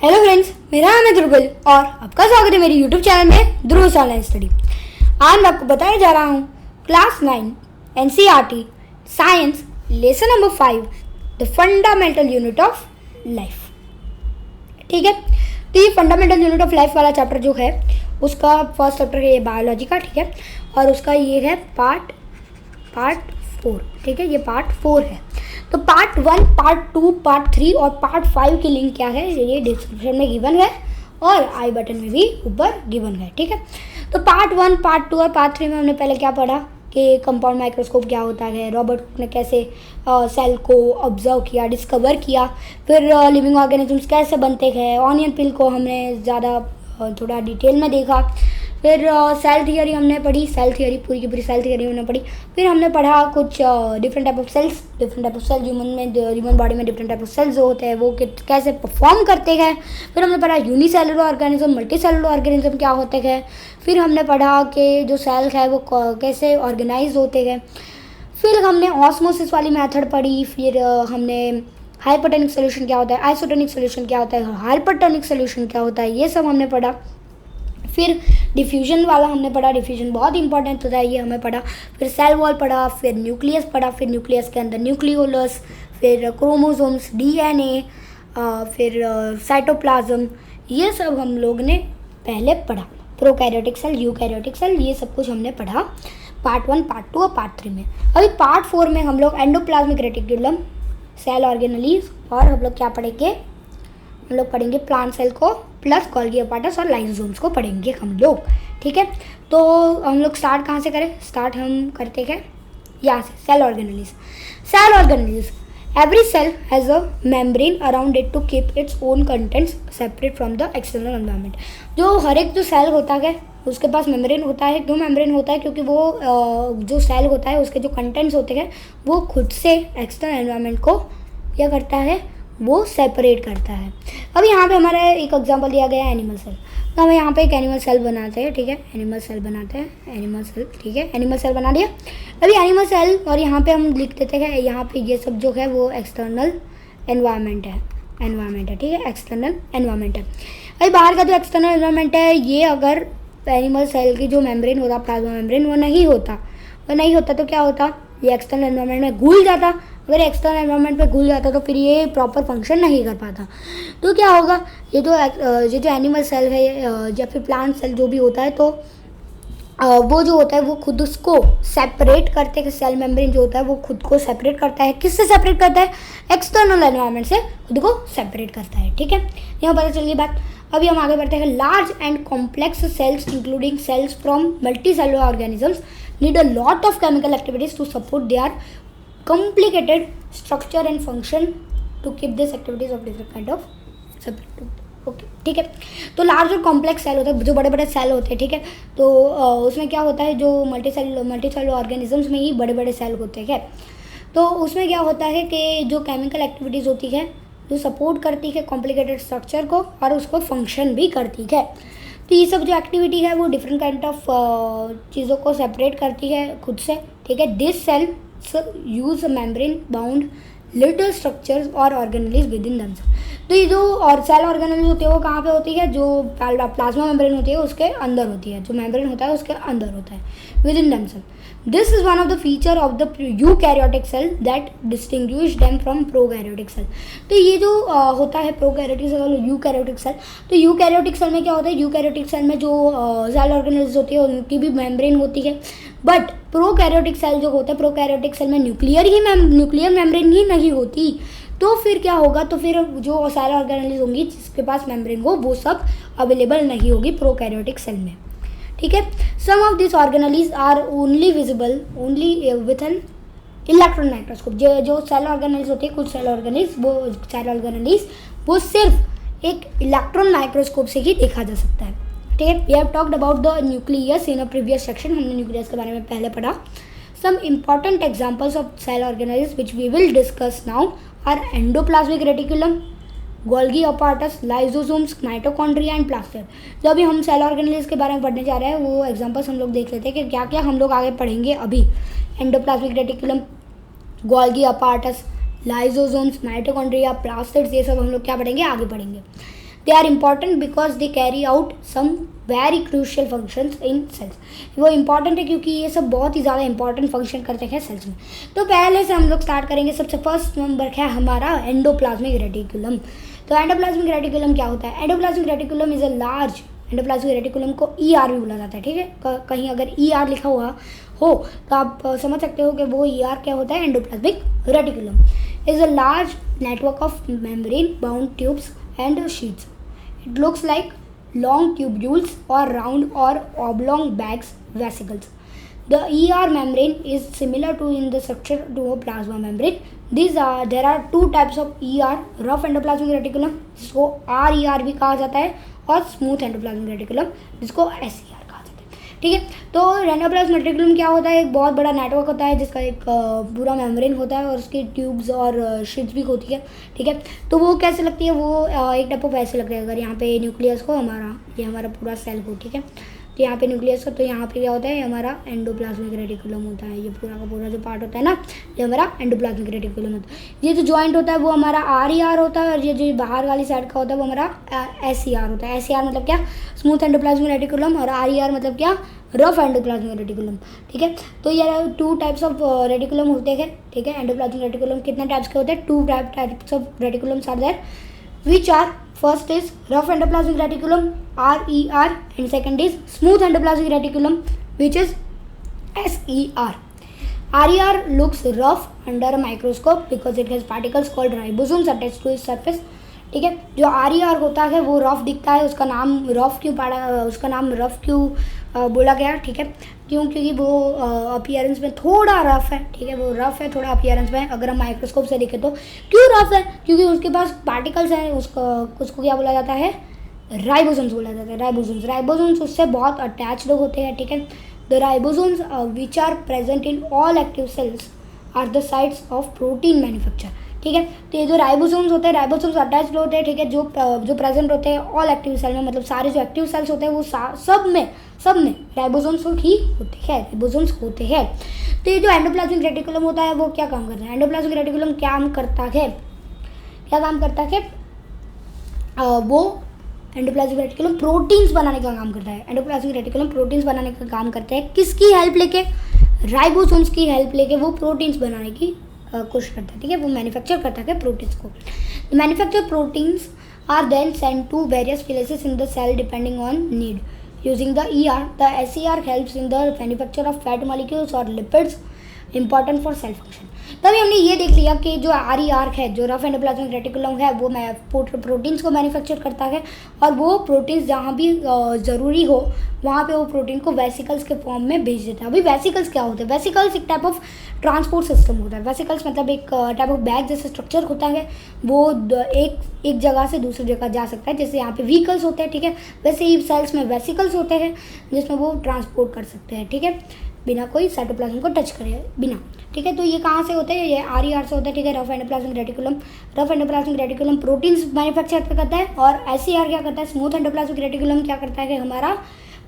Hello friends, मेरा नाम है ध्रुवल और आपका स्वागत है मेरे यूट्यूब चैनल में ध्रुव ऑनलाइन स्टडी। आज मैं आपको बताने जा रहा हूँ class 9 NCERT science lesson number 5 the fundamental unit of life. ठीक है, तो ये फंडामेंटल यूनिट ऑफ लाइफ वाला चैप्टर जो है उसका फर्स्ट चैप्टर है ये बायोलॉजी का। ठीक है, और उसका ये है पार्ट 4। ठीक है, ये पार्ट 4 है। तो पार्ट 1, पार्ट 2, पार्ट 3 और पार्ट 5 की लिंक क्या है ये डिस्क्रिप्शन में गिवन है और आई बटन में भी ऊपर गिवन है। ठीक है, तो पार्ट 1, पार्ट 2 और पार्ट 3 में हमने पहले क्या पढ़ा कि कंपाउंड माइक्रोस्कोप क्या होता है, रॉबर्ट ने कैसे सेल को ऑब्जर्व किया, डिस्कवर किया, फिर लिविंग ऑर्गेनिजम्स कैसे बनते हैं, ऑनियन पिल को हमने ज़्यादा थोड़ा डिटेल में देखा, फिर सेल थियरी हमने पढ़ी, सेल थियरी पूरी की पूरी सेल थियरी हमने पढ़ी। फिर हमने पढ़ा कुछ different type of cells human body में डिफरेंट टाइप ऑफ सेल्स जो होते हैं वो कैसे परफॉर्म करते हैं। फिर हमने पढ़ा unicellular organism, multi cellular organism क्या होते हैं। फिर हमने पढ़ा कि जो सेल्स है वो कैसे ऑर्गेनाइज होते हैं। फिर हमने ऑस्मोसिस वाली मेथड पढ़ी। फिर हमने हाइपरटोनिक सोल्यूशन क्या होता है, आइसोटोनिक सोल्यूशन क्या होता है, हाइपरटोनिक सोल्यूशन क्या होता है, ये सब हमने पढ़ा। फिर डिफ्यूजन वाला हमने पढ़ा, डिफ्यूजन बहुत इंपॉर्टेंट होता है, ये हमें पढ़ा। फिर सेल वॉल पढ़ा, फिर न्यूक्लियस पढ़ा, फिर न्यूक्लियस के अंदर न्यूक्लियोलस, फिर क्रोमोसोम्स, डीएनए, फिर साइटोप्लाज्म, ये सब हम लोग ने पहले पढ़ा। प्रोकैरियोटिक सेल, यूकैरियोटिक सेल, ये सब कुछ हमने पढ़ा पार्ट 1, पार्ट 2 और पार्ट 3 में। अभी पार्ट 4 में हम लोग एंडोप्लाज्मिक रेटिकुलम, सेल ऑर्गेनेलीज और हम लोग क्या पढ़ेंगे, हम लोग पढ़ेंगे प्लांट सेल को प्लस गोल्गी अपैरेटस और लाइसोसोम्स को पढ़ेंगे हम लोग। ठीक है, तो हम लोग स्टार्ट कहाँ से करें, स्टार्ट हम करते हैं यहाँ से, cell organelles. Cell organelles, every cell has a membrane around it to keep its own contents separate from the external environment. जो हर एक जो सेल होता है उसके पास मेम्ब्रेन होता है। क्यों मेम्ब्रेन होता है? क्योंकि वो जो सेल होता है उसके जो कंटेंट्स होते हैं वो खुद से एक्सटर्नल एनवायरनमेंट को क्या करता है, वो सेपरेट करता है। अब यहाँ पे हमारा एक एग्जांपल दिया गया है एनिमल सेल। तो हम यहाँ पे एक एनिमल सेल बनाते हैं। ठीक है, एनिमल सेल बनाते हैं, एनिमल सेल। ठीक है, एनिमल सेल बना दिया। अभी एनिमल सेल और यहाँ पे हम लिख देते हैं यहाँ पे ये सब जो है वो एक्सटर्नल एनवायरनमेंट है। ठीक है, एक्सटर्नल एनवायरनमेंट है। अभी बाहर का जो एक्सटर्नल एनवायरनमेंट है ये अगर एनिमल सेल की जो मेम्ब्रेन होता, प्लाज्मा मेम्ब्रेन, वो नहीं होता तो क्या होता, ये एक्सटर्नल एनवायरनमेंट में घुल जाता। अगर एक्सटर्नल एनवायरनमेंट पे घुल जाता तो फिर ये प्रॉपर फंक्शन नहीं कर पाता। तो क्या होगा, ये जो एनिमल सेल है या फिर प्लांट सेल जो भी होता है, तो वो जो होता है वो खुद उसको सेपरेट करते हैं। सेल मेम्ब्रेन जो होता है वो खुद को सेपरेट करता है। किससे सेपरेट करता है? एक्सटर्नल एनवायरनमेंट से खुद को सेपरेट करता है। ठीक है, यहाँ पता चल गई बात। अभी हम आगे बढ़ते हैं। Large and complex cells including cells from multi cellular organisms need a lot of chemical activities to support their complicated structure and function to keep these activities of different kind of separate। Okay, ठीक है। तो large और complex cell होता है, जो बड़े बड़े cell होते हैं। ठीक है, तो उसमें क्या होता है, जो मल्टी सेलुलर ऑर्गेनिजम्स में ही बड़े बड़े सेल होते हैं। तो उसमें क्या होता है कि जो केमिकल एक्टिविटीज़ होती है जो सपोर्ट करती है कॉम्प्लिकेटेड स्ट्रक्चर को और उसको फंक्शन भी करती है। तो ये सब जो एक्टिविटी है वो डिफरेंट काइंड ऑफ चीज़ों को सेपरेट करती है खुद से। ठीक है, this cell use membrane bound little structures और ऑर्गेनेलीज विद इन देमसेल्फ। तो ये जो और सेल ऑर्गेनेलीज होती है वो कहाँ पे होती है, जो प्लाज्मा मेम्ब्रेन होती है उसके अंदर होती है, जो मेम्ब्रेन होता है उसके अंदर होता है with in themself. This is one of the feature of the eukaryotic cell that distinguish them from prokaryotic cell. तो ये जो होता है प्रोकैरियोटिक सेल और यूकैरियोटिक सेल, तो यूकैरियोटिक सेल में क्या होता है, यूकैरियोटिक सेल में जो सेल ऑर्गेनेलीज होती है उनकी भी मेम्ब्रेन होती है। बट प्रोकैरियोटिक सेल जो होता है, प्रोकैरियोटिक सेल में न्यूक्लियर मेम्ब्रेन ही नहीं होती। तो फिर क्या होगा, तो फिर जो सेल ऑर्गेनेलीज होंगी जिसके पास मेम्ब्रेन हो वो सब अवेलेबल नहीं होगी प्रोकैरियोटिक सेल में। ठीक है, some of this organelles are only visible only with an electron microscope. जो सेल ऑर्गेनेलीज होती है, कुछ सेल ऑर्गेनेलीज वो सिर्फ एक इलेक्ट्रॉन माइक्रोस्कोप से ही देखा जा सकता है। ठीक है, we have talked about the nucleus in a previous section. हमने न्यूक्लियस के बारे में पहले पढ़ा। Some important examples of cell organelles which we will discuss now are endoplasmic reticulum, Golgi apparatus, lysosomes, mitochondria and plastid. जो अभी हम cell organelles के बारे में पढ़ने जा रहे हैं वो एग्जांपल्स हम लोग देख लेते हैं कि क्या क्या हम लोग आगे पढ़ेंगे। अभी endoplasmic reticulum, Golgi apparatus, lysosomes, mitochondria, plastids, ये सब हम लोग क्या पढ़ेंगे, आगे पढ़ेंगे। They are important because they carry out some very crucial functions in cells. वो इम्पॉर्टेंट है क्योंकि ये सब बहुत ही ज़्यादा इंपॉर्टेंट फंक्शन करते हैं सेल्स में। तो पहले से हम लोग स्टार्ट करेंगे। सबसे फर्स्ट नंबर है हमारा एंडोप्लाज्मिक रेटिकुलम। तो एंडोप्लाज्मिक रेटिकुलम क्या होता है? Endoplasmic reticulum is a large, endoplasmic reticulum को ER भी बोला जाता है, ठीक है। कहीं अगर ER लिखा हुआ हो तो आप समझ सकते हो कि वो ER क्या होता है। Endoplasmic reticulum is a large network of membrane bound tubes and sheets. It looks like long tubules or round or oblong bags, vesicles. The ER membrane is similar to in the structure to a plasma membrane. There are two types of ER, rough endoplasmic reticulum जिसको RER भी कहा जाता है और smooth endoplasmic reticulum जिसको SER कहा जाता है, ठीक है। तो एंडोप्लाज्मिक रेटिकुलम क्या होता है? एक बहुत बड़ा नेटवर्क होता है जिसका एक पूरा मेम्ब्रेन होता है और उसकी ट्यूब्स और शीट्स भी होती है, ठीक है। तो वो कैसे लगती है? वो एक टाइप ऑफ ऐसे लगता है। अगर यहाँ पे न्यूक्लियस को ये हमारा पूरा सेल को, ठीक है, तो यहाँ पे न्यूक्लियस हो तो यहाँ पे क्या होता है? हमारा एंडोप्लाज्मिक रेटिकुलम होता है। ये पूरा का पूरा जो पार्ट होता है ना, ये हमारा एंडोप्लाज्मिक रेटिकुलम होता है। ये जो जॉइंट होता है वो हमारा RER होता है और ये जो बाहर वाली साइड का होता है वो हमारा SER होता है। SER मतलब क्या? स्मूथ एंडोप्लाज्मिक रेटिकुलम, और RER मतलब क्या? रफ एंडोप्लाज्मिक रेटिकुलम, ठीक है। तो ये टू टाइप्स ऑफ रेटिकुलम होते हैं, ठीक है। एंडोप्लाज्मिक रेटिकुलम कितने टाइप्स के होते हैं? Two types of reticulums are there, which are first is rough endoplasmic reticulum RER and second is smooth endoplasmic reticulum which is SER. RER looks rough under a microscope because it has particles called ribosomes attached to its surface, ठीक है। जो RER होता है वो rough दिखता है। उसका नाम रफ क्यों बोला गया, ठीक है? क्योंकि वो अपीयरेंस में थोड़ा रफ है, ठीक है। वो रफ है थोड़ा अपीयरेंस में। अगर हम माइक्रोस्कोप से देखें तो क्यों रफ है? क्योंकि उसके पास पार्टिकल्स हैं। उसको क्या बोला जाता है? राइबोसोम्स बोला जाता है। राइबोसोम्स उससे बहुत अटैच्ड होते हैं, ठीक है। The ribosomes which are present in all active cells are the sites of protein manufacture, ठीक है। तो ये जो राइबोसोम्स होते हैं, राइबोसोम्स अटैच्ड होते हैं, ठीक है, जो प्रेजेंट होते हैं ऑल एक्टिव सेल में, मतलब सारे जो एक्टिव सेल्स होते हैं वो सब में राइबोसोम्स ही होते हैं। तो ये जो एंडोप्लाज्मिक रेटिकुलम होता है वो क्या काम करता है? एंडोप्लाज्मिक रेटिकुलम क्या काम करता है? वो एंडोप्लाज्मिक रेटिकुलम प्रोटीन्स बनाने का काम करता है। एंडोप्लाज्मिक रेटिकुलम प्रोटीन्स बनाने का काम करते हैं। किसकी हेल्प लेके? राइबोसोम्स की हेल्प लेके वो प्रोटीन्स बनाने की कोशिश करता है, ठीक है। वो मैन्युफैक्चर करता है प्रोटीन्स को। Manufacture proteins are then sent to various places in the cell depending on need. Using the ER, the SER helps in the manufacture of fat molecules or lipids important for cell function. तभी हमने ये देख लिया कि जो RER है, जो rough endoplasmic reticulum है, वो प्रोटीन्स को मैन्युफैक्चर करता है और वो प्रोटीन्स जहाँ भी ज़रूरी हो वहाँ पे वो प्रोटीन को वेसिकल्स के फॉर्म में भेज देता है। अभी वेसिकल्स क्या होते हैं? वेसिकल्स एक टाइप ऑफ ट्रांसपोर्ट सिस्टम होता है। वेसिकल्स मतलब एक टाइप ऑफ बैग जैसे स्ट्रक्चर होता है। वो एक जगह से दूसरी जगह जा सकता है। जैसे यहाँ पे व्हीकल्स होते हैं, ठीक है, वैसे ही सेल्स में वेसिकल्स होते हैं जिसमें वो ट्रांसपोर्ट कर सकते हैं, ठीक है, बिना कोई साइटोप्लाज्म को टच करे बिना, ठीक है। तो ये कहाँ से होते हैं? ये RER से होता है, ठीक है। Rough endoplasmic reticulum proteins manufacture करता है और SER क्या करता है? स्मूथ एंडोप्लाज्मिक रेटिकुलम क्या करता है कि हमारा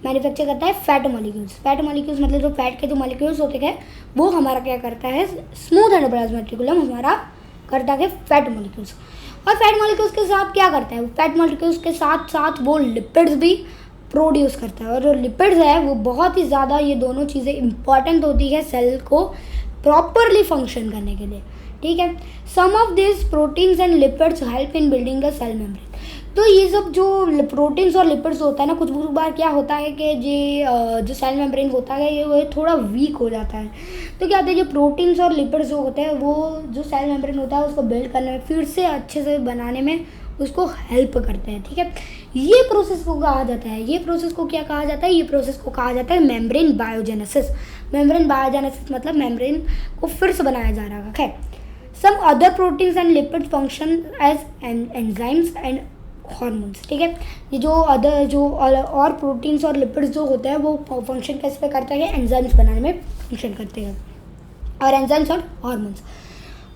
मैन्युफैक्चर करता है फैट मॉलिक्यूल्स मतलब जो फैट के जो मॉलिक्यूल्स होते हैं वो हमारा क्या करता है? स्मूथ एंडोप्लाज्मिक रेटिकुलम हमारा करता है फैट मॉलिक्यूल्स। और फैट मॉलिक्यूल्स के साथ क्या करता है? फैट मॉलिक्यूल्स के साथ साथ वो लिपिड्स भी प्रोड्यूस करता है। और जो लिपिड्स है वो बहुत ही ज़्यादा, ये दोनों चीज़ें इंपॉर्टेंट होती है सेल को प्रॉपरली फंक्शन करने के लिए, ठीक है। Some of this proteins and lipids help in building the cell membrane. तो ये सब जो प्रोटीन्स और लिपिड्स होता है ना, कुछ बार क्या होता है कि जो सेल मेम्ब्रेन होता है ये थोड़ा वीक हो जाता है। तो क्या होता है? जो प्रोटीन्स और लिपिड्स जो होते हैं वो जो सेल मेम्ब्रेन होता है उसको बिल्ड करने में, फिर से अच्छे से बनाने में उसको हेल्प करते हैं, ठीक है। ये प्रोसेस को कहा जाता है, ये प्रोसेस को क्या कहा जाता है? ये प्रोसेस को कहा जाता है मेम्ब्रेन बायोजेनेसिस। मेम्ब्रेन बायोजेनेसिस मतलब मेम्ब्रेन को फिर से बनाया जा रहा है। Some other proteins and lipid function as enzymes and hormones, ठीक है। ये जो और प्रोटीन्स और लिपिड्स जो होते हैं वो फंक्शन कैसे पे करते हैं? एंजाइम्स बनाने में फंक्शन करते हैं, और एंजाइम्स और hormones.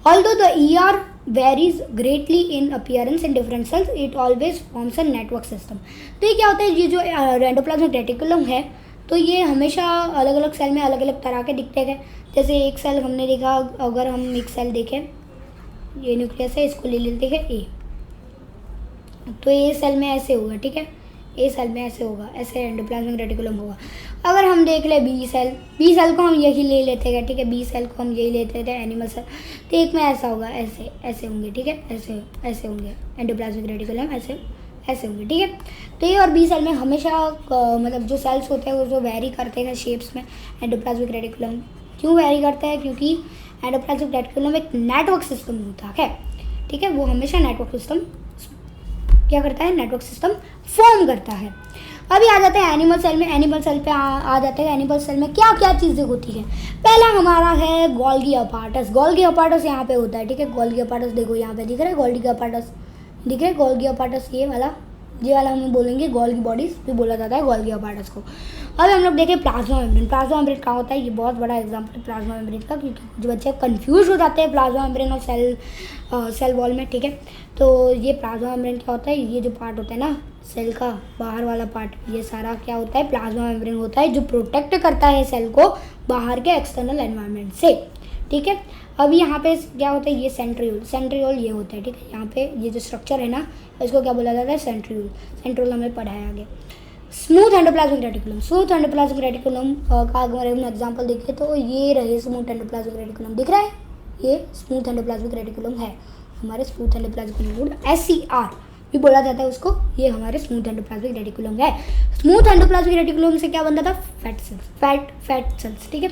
Although the ER varies greatly in appearance in different cells, it always forms a network system. तो ये क्या होता है? ये जो एंडोप्लाज्मिक रेटिकुलम है तो ये हमेशा अलग अलग सेल में अलग अलग तरह के दिखते हैं। जैसे एक सेल हमने देखा, अगर हम एक सेल देखें, ये न्यूक्लियस है, इसको ले लेते हैं A, तो ए सेल में ऐसे होगा, ठीक है, ए सेल में ऐसे होगा, ऐसे एंडोप्लाज्मिक रेटिकुलम होगा। अगर हम देख ले बी सेल को हम यही ले लेते हैं, ठीक है, बी सेल को हम यही लेते थे एनिमल सेल, तो एक में ऐसा होगा, ऐसे ऐसे होंगे, ठीक है, ऐसे ऐसे होंगे एंडोप्लाज्मिक रेटिकुलम, ऐसे ऐसे होंगे, ठीक है। तो ए और बी सेल में हमेशा मतलब जो सेल्स होते हैं वो जो वेरी करते हैं शेप्स में एंडोप्लाज्मिक रेटिकुलम। क्यों वेरी करता है? क्योंकि एंडोप्लाज्मिक रेटिकुलम एक नेटवर्क सिस्टम होता है, ठीक है, वो हमेशा नेटवर्क सिस्टम क्या करता है, नेटवर्क सिस्टम फॉर्म करता है। अभी आ जाते हैं एनिमल सेल में। एनिमल सेल पे आ जाते हैं। एनिमल सेल में क्या क्या चीज़ें होती हैं। पहला हमारा है गोल्गी अपार्टस। गोल्गी अपार्टस यहाँ पे होता है, ठीक है, गोल्गी अपार्टस देखो यहाँ पे दिख रहा है, गोल्गी अपार्टस दिख रहा है, गोल्गी अपार्टस ये वाला हम बोलेंगे गोल्गी बॉडीज भी बोला जाता है गोल्गी अपार्टस को। अब हम लोग देखें प्लाज्मा मेम्ब्रेन। प्लाज्मा मेम्ब्रेन कहाँ होता है, ये बहुत बड़ा एग्जांपल है प्लाज्मा मेम्ब्रेन का, क्योंकि जो बच्चे कंफ्यूज हो जाते हैं प्लाज्मा मेम्ब्रेन और सेल वॉल में, ठीक है। तो ये प्लाज्मा मेम्ब्रेन क्या होता है, ये जो पार्ट होता है ना सेल का बाहर वाला पार्ट, ये सारा क्या होता है, प्लाज्मा मेम्ब्रेन होता है, जो प्रोटेक्ट करता है सेल को बाहर के एक्सटर्नल एनवायरनमेंट से, ठीक है। अभी यहाँ पे क्या होता है, ये सेंट्रियोल ये होता है, ठीक है। यहाँ पे ये जो स्ट्रक्चर है ना, इसको क्या बोला जाता है, सेंट्रियोल हमें पढ़ाया गया। Smooth endoplasmic reticulum. Smooth endoplasmic reticulum का अगर हम एग्जांपल देखें तो ये रहे स्मूथ एंडोप्लाज्मिक रेटिकुलम, दिख रहा है, ये स्मूथ एंडोप्लाज्मिक रेटिकुलम है हमारे स्मूथ एंडोप्लाज्मिक रेटिकुलम, SER भी बोला जाता है उसको, ये हमारे स्मूथ एंडोप्लाज्मिक रेटिकुलम है। स्मूथ एंडोप्लाज्मिक रेटिकुलम से क्या बनता था, फैट सेल्स, ठीक है।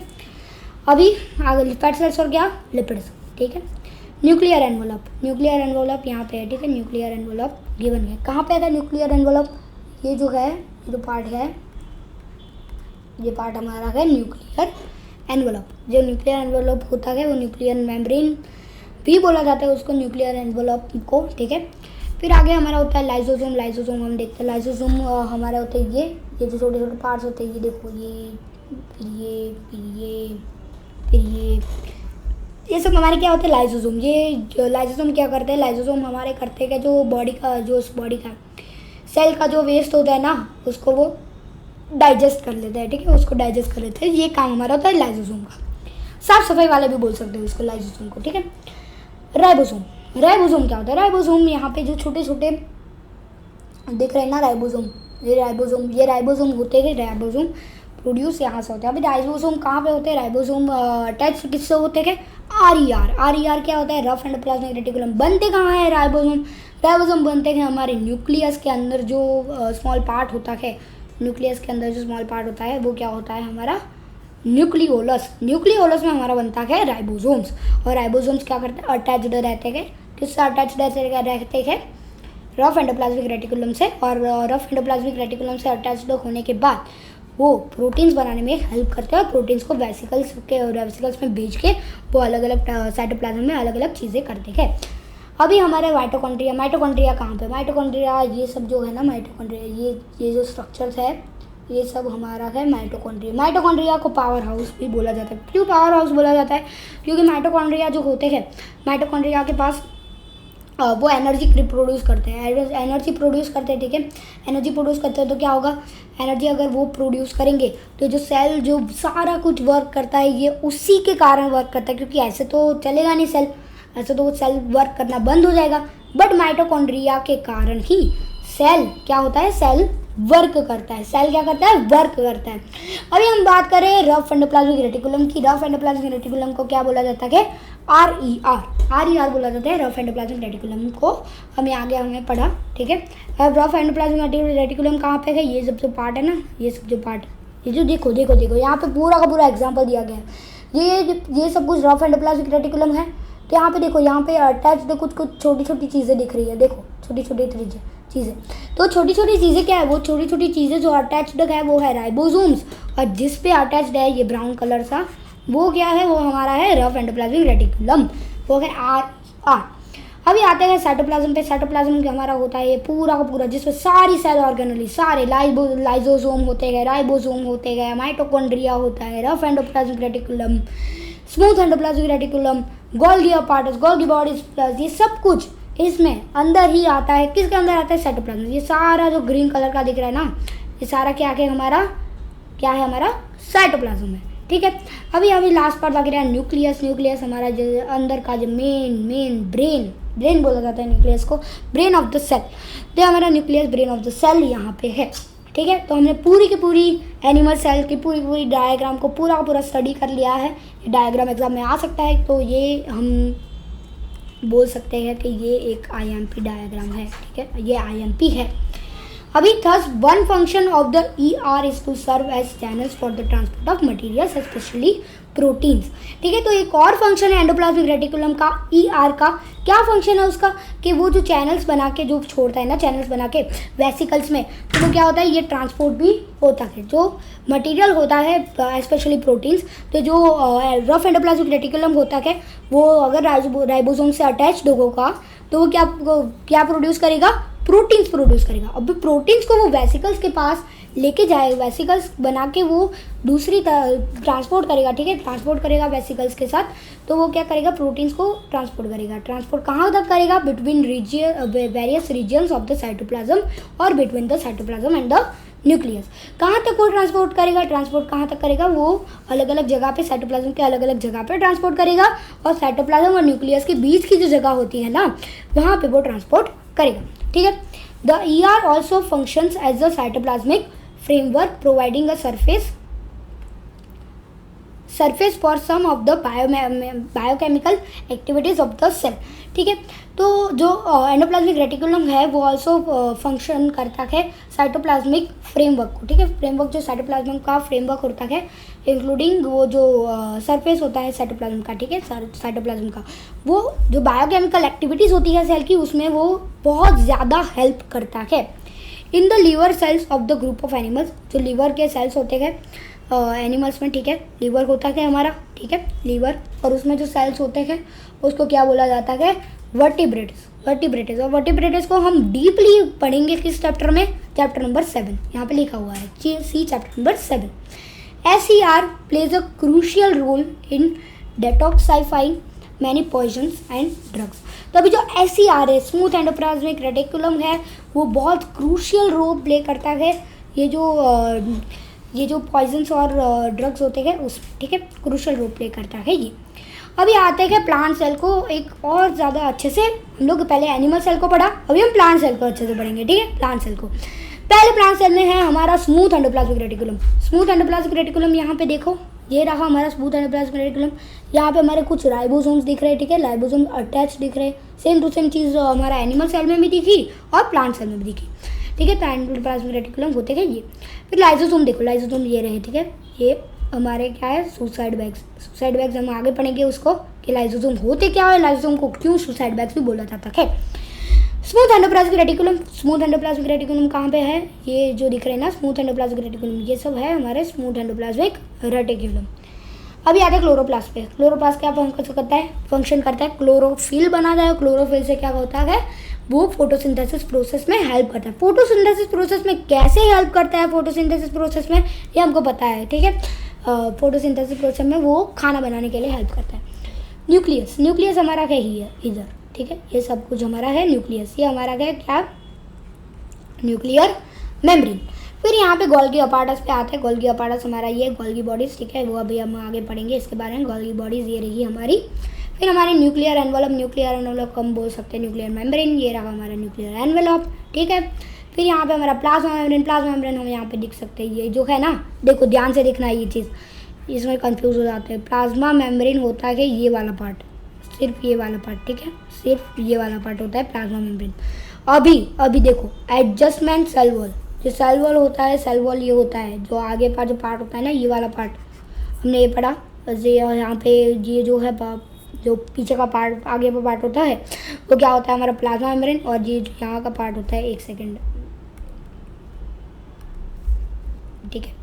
अभी आगे फैट सेल्स और क्या, लिपिड्स, ठीक है। न्यूक्लियर एनवलप यहाँ पे है, ठीक है, न्यूक्लियर एनवलप गिवन है। कहाँ पे है न्यूक्लियर एनवलप, ये जो है, जो पार्ट है, ये पार्ट हमारा है न्यूक्लियर एनवलप। जो न्यूक्लियर एनवलप होता है वो न्यूक्लियर मेम्ब्रेन भी बोला जाता है उसको, न्यूक्लियर एनवलप को, ठीक है। फिर आगे हमारा होता है लाइसोसोम हम देखते हैं। लाइसोसोम हमारा होता है ये जो छोटे छोटे पार्ट्स होते हैं, ये देखो, ये सब हमारे क्या होते हैं, लाइसोसोम। ये लाइसोसोम क्या करते हैं, लाइसोसोम हमारे करते हैं जो बॉडी का सेल का जो वेस्ट होता है ना, उसको वो डाइजेस्ट कर लेता है, ठीक है, उसको डाइजेस्ट कर लेते हैं। ये काम हमारा होता है लाइसोसोम का। साफ सफाई वाले भी बोल सकते हैं उसको, लाइसोसोम को, ठीक है। राइबोसोम क्या होता है, राइबोसोम यहाँ पे जो छोटे छोटे दिख रहे हैं ना, राइबोसोम ये राइबोसोम होते हैं। राइबोसोम प्रोड्यूस यहाँ से होता है। अभी राइबोसोम कहाँ पे होते हैं, राइबोसोम अटैच किससे होते हैं, RER क्या होता है, रफ एंडोप्लाज्मिक रेटिकुलम। बनते कहाँ है राइबोसोम बनते हैं हमारे न्यूक्लियस के अंदर, जो स्मॉल पार्ट होता है, न्यूक्लियस के अंदर जो स्मॉल पार्ट होता है वो क्या होता है हमारा, न्यूक्लियोलस में हमारा बनता है राइबोसोम्स। और राइबोसोम्स क्या करते हैं, अटैच्ड रहते हैं, किससे अटैच्ड रहते हैं, रफ एंडोप्लाज्मिक रेटिकुलम से। और रफ एंडोप्लाज्मिक रेटिकुलम से अटैच्ड होने के बाद वो प्रोटीन्स बनाने में हेल्प करते हैं, और प्रोटीन्स को वेसिकल्स में भेज के वो अलग अलग साइटोप्लाज्म में अलग अलग चीज़ें करते हैं। अभी हमारे माइटोकॉन्ड्रिया कहाँ पे, माइटोकॉन्ड्रिया ये सब जो है ना, माइटोकॉन्ड्रिया ये जो स्ट्रक्चर्स है, ये सब हमारा है माइटोकॉन्ड्रिया को पावर हाउस भी बोला जाता है। क्यों पावर हाउस बोला जाता है, क्योंकि माइटोकॉन्ड्रिया जो होते हैं, माइटोकॉन्ड्रिया के पास वो एनर्जी प्रोड्यूस करते हैं, ठीक है। एनर्जी प्रोड्यूस करते हैं तो क्या होगा, एनर्जी अगर वो प्रोड्यूस करेंगे तो जो सेल जो सारा कुछ वर्क करता है ये उसी के कारण वर्क करता है, क्योंकि ऐसे तो चलेगा नहीं सेल, ऐसे तो वो सेल वर्क करना बंद हो जाएगा। बट माइटोकॉन्ड्रिया के कारण ही सेल क्या होता है, सेल वर्क करता है। अभी हम बात करें रफ एंडोप्लाज्मिक रेटिकुलम की। रफ एंडोप्लाज्मिक रेटिकुलम को क्या बोला जाता है, RER बोला जाता है रफ एंडोप्लाज्मिक रेटिकुलम को। हमें पढ़ा, ठीक है। अब रफ एंडोप्लाज्मिक रेटिकुलम कहाँ पे है, ये सब जो पार्ट है ना, ये जो देखो यहाँ पे पूरा का पूरा एग्जाम्पल दिया गया है। ये सब कुछ रफ एंडोप्लाज्मिक रेटिकुलम है। तो यहाँ पे देखो, यहाँ पे अटैच्ड कुछ छोटी छोटी चीज़ें दिख रही है, देखो छोटी चीज़ें। तो छोटी छोटी चीज़ें क्या है, वो छोटी छोटी चीज़ें जो अटैच्ड है वो है राइबोसोम्स, और जिस पे अटैच्ड है ये ब्राउन कलर सा, वो क्या है, वो हमारा है रफ एंडोप्लाज्मिक रेटिकुलम, वो है RER। अभी आते हैं साइटोप्लाज्म पे। साइटोप्लाज्म हमारा होता है ये पूरा का पूरा, जिसमें सारी सेल ऑर्गेनली, सारे लाइसोसोम होते हैं, राइबोसोम होते हैं, माइटोकॉन्ड्रिया होता है, rough endoplasmic reticulum, smooth endoplasmic reticulum, Golgi apparatus, Golgi bodies plus, ये सब कुछ इसमें अंदर ही आता है। किसके अंदर आता है, साइटोप्लाज्म। ये सारा जो ग्रीन कलर का दिख रहा है ना, ये सारा क्या है हमारा साइटोप्लाज्म है, ठीक है। अभी लास्ट पार्ट बाकी रहा न्यूक्लियस हमारा जो अंदर का जो मेन ब्रेन ब्रेन बोला जाता है न्यूक्लियस को, ब्रेन ऑफ द सेल। तो हमारा nucleus brain of the cell यहाँ पे है, ठीक है। तो हमने पूरी की पूरी एनिमल सेल की पूरी डायग्राम को पूरा स्टडी कर लिया है। ये डायग्राम एग्जाम में आ सकता है, तो ये हम बोल सकते हैं कि ये एक IMP डायग्राम है, ठीक है, ये IMP है। अभी thus one function of the ER is to serve as channels for the transport of materials especially proteins, ठीक है। तो एक और फंक्शन है एंडोप्लाज्मिक रेटिकुलम का, ER का। क्या फंक्शन है उसका कि वो जो चैनल्स बना के जो छोड़ता है ना, चैनल्स बना के वेसिकल्स में, तो वो क्या होता है, ये ट्रांसपोर्ट भी होता है। जो मटेरियल होता है स्पेशली प्रोटीन्स, तो जो रफ एंडोप्लाज्मिक रेटिकुलम होता है वो अगर राइबोसोम से अटैच्ड होगा तो वो क्या प्रोड्यूस करेगा, प्रोटीन्स प्रोड्यूस करेगा। अब प्रोटीन्स को वो वेसिकल्स के पास लेके जाएगा, वेसिकल्स बना के वो दूसरी ट्रांसपोर्ट करेगा, ठीक है, ट्रांसपोर्ट करेगा वेसिकल्स के साथ। तो वो क्या करेगा, प्रोटीन्स को ट्रांसपोर्ट करेगा। ट्रांसपोर्ट कहाँ तक करेगा, between various regions of the cytoplasm और between the cytoplasm and the nucleus. कहाँ तक वो ट्रांसपोर्ट करेगा, ट्रांसपोर्ट कहाँ तक करेगा, वो अलग अलग जगह पे साइटोप्लाज्म के अलग अलग जगह पे ट्रांसपोर्ट करेगा, और साइटोप्लाज्म और न्यूक्लियस के बीच की जो जगह होती है ना, वहाँ पे वो ट्रांसपोर्ट करेगा, ठीक है। The ER also functions as a cytoplasmic framework providing a surface for some of the biochemical activities of the cell, ठीक है। तो जो एंडोप्लाज्मिक रेटिकुलम है वो ऑल्सो फंक्शन करता है साइटोप्लाज्मिक फ्रेमवर्क को, ठीक है। फ्रेमवर्क जो साइटोप्लाज्म का फ्रेमवर्क होता है, इंक्लूडिंग वो जो सरफेस होता है साइटोप्लाज्म का, ठीक है, साइटोप्लाज्म का, वो जो बायोकेमिकल एक्टिविटीज़ होती है सेल की, उसमें वो बहुत ज़्यादा हेल्प करता है। In the liver cells of the group of animals, जो लीवर के सेल्स होते हैं एनिमल्स में, ठीक है, लीवर होता है हमारा, ठीक है, लीवर, और उसमें जो सेल्स होते हैं उसको क्या बोला जाता है, वर्टिब्रेट्स। और वर्टिब्रेट्स को हम डीपली पढ़ेंगे किस चैप्टर में, चैप्टर नंबर 7, यहाँ पे लिखा हुआ है C, chapter number 7। SER plays a crucial role in detoxifying many poisons and drugs. तो अभी जो SER है, स्मूथ एंडोप्लाज्मिक रेटिकुलम है, वो बहुत क्रूशियल रोल प्ले करता है ये जो पॉइजन्स और ड्रग्स होते हैं उसमें, ठीक है, क्रूशियल रोल प्ले करता है ये। अभी आते हैं प्लांट सेल को एक और ज़्यादा अच्छे से। हम लोग पहले एनिमल सेल को पढ़ा, अभी हम प्लांट सेल को अच्छे से पढ़ेंगे, ठीक है। प्लांट सेल को पहले प्लांट सेल में है हमारा smooth endoplasmic reticulum. Smooth endoplasmic reticulum यहाँ पे देखो, ये रहा हमारा स्मूथ एंडोप्लाज्मिक रेटिकुलम। यहाँ पे हमारे कुछ राइबोसोम्स दिख रहे हैं, ठीक है, राइबोसोम अटैच दिख रहे हैं। सेम टू सेम चीज़ हमारा एनिमल सेल में भी दिखी और प्लांट सेल में भी दिखी, ठीक है। तो एंडोप्लाज्मिक रेटिकुलम होते हैं ये। फिर लाइसोसोम देखो, लाइसोसोम ये रहे, ठीक है, ये हमारे क्या है, सुसाइड बैग्स हम आगे पढ़ेंगे उसको कि लाइसोसोम होते क्या है, लाइसोसोम को क्यों सुसाइड बैग्स भी बोला जाता है। स्मूथ एंडोप्लाज्मिक रेटिकुलम कहाँ पे है, ये जो दिख रहे हैं ना स्मूथ एंडोप्लाज्मिक रेटिकुलम, ये सब है हमारे स्मूथ एंडोप्लाज्मिक रेटिकुलम। अभी आते हैं क्लोरोप्लास्ट पे। क्लोरोप्लास्ट क्या फंक्शन करता है, क्लोरोफिल बनाता है। क्लोरोफिल से क्या होता है, वो फोटोसिंथेसिस प्रोसेस में हेल्प करता है। फोटोसिंथेसिस प्रोसेस में कैसे हेल्प करता है, फोटोसिंथेसिस प्रोसेस में ये हमको पता है, ठीक है। फोटोसिंथेसिस प्रोसेस में वो खाना बनाने के लिए हेल्प करता है। न्यूक्लियस हमारा है ही है इधर, ठीक है, ये सब कुछ हमारा है न्यूक्लियस। ये हमारा है क्या, न्यूक्लियर मेम्ब्रेन। फिर यहाँ पे गोल्गी अपार्टस पे आते हैं। गोल्गी अपार्टस हमारा ये गोल्गी बॉडीज, ठीक है, वो अभी हम आगे पढ़ेंगे इसके बारे में। गोल्गी बॉडीज ये रही हमारी। फिर हमारे न्यूक्लियर एनवेलप हम बोल सकते हैं न्यूक्लियर मेम्ब्रेन, ये रहा हमारा न्यूक्लियर एनवेलप, ठीक है। फिर यहाँ पे हमारा प्लाज्मा मेम्ब्रेन हम यहाँ पे दिख सकते हैं। ये जो है ना, देखो ध्यान से देखना ये चीज़, इसमें कंफ्यूज हो जाते हैं। प्लाज्मा मेम्ब्रेन होता है ये वाला पार्ट, सिर्फ ये वाला पार्ट, ठीक है, सिर्फ ये वाला पार्ट होता है प्लाज्मा मेम्ब्रेन। अभी देखो एडजस्टमेंट सेल वॉल, जो सेल वॉल होता है, सेल वॉल ये होता है जो आगे का जो पार्ट होता है ना, ये वाला पार्ट हमने ये पढ़ा। ये यहाँ पे ये जो है जो पीछे का पार्ट, आगे का पार्ट होता है वो क्या होता है हमारा प्लाज्मा मेम्ब्रेन, और ये जो यहाँ का पार्ट होता है, एक सेकेंड, ठीक है,